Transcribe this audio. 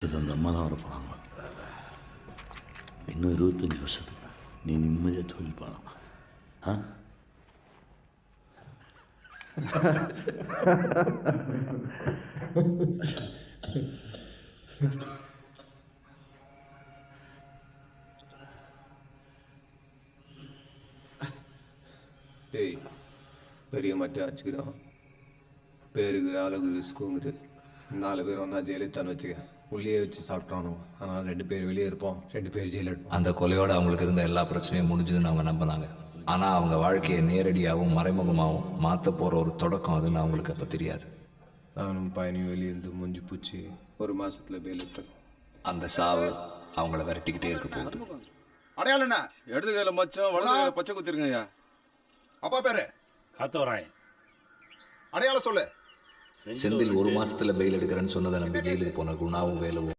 அந்த அம்மா தான் வர போகிறாங்க. இன்னும் 25 வருஷத்துக்கு நீ நிம்மதியாக தொழில் பண்ணலாம். ஆ டேய், பெரிய மட்டை வச்சுக்கிறோம். பேருக்கு அளவு ரிஸ்க்குங்குது. 4 பேர் ஒன்றா ஜெயலலிதான்னு வச்சுக்க. உள்ளே வச்சு சாப்பிட்றானோ. ஆனால் 2 பேர் வெளியே இருப்போம், 2 பேர் ஜெயிலில் இருப்போம். அந்த கொலையோடு அவங்களுக்கு இருந்த எல்லா பிரச்சனையும் முடிஞ்சதுன்னு அவங்க நம்பினாங்க. ஆனால் அவங்க வாழ்க்கையை நேரடியாகவும் மறைமுகமாகவும் மாற்ற போகிற ஒரு தொடக்கம் அதுன்னு அவங்களுக்கு அப்போ தெரியாது. நானும் பயணியும் வெளியே இருந்து மூஞ்சி பூச்சி 1 மாசத்துல பெயில் எடுத்துறோம். அந்த சாவு அவங்கள விரட்டிக்கிட்டே இருக்க போகுது. அடையாளம் என்ன? இடது கையில மச்சம், வலது கையில பச்சை குத்திருங்க ஐயா. அப்பா பேரு காத்தவராயன். அடையாளம் சொல்லு. செந்தில் 1 மாசத்துல பெயில் எடுக்கிறேன்னு சொன்னதை நம்பி ஜெயிலுக்கு போன குணாவும் வேலுவும்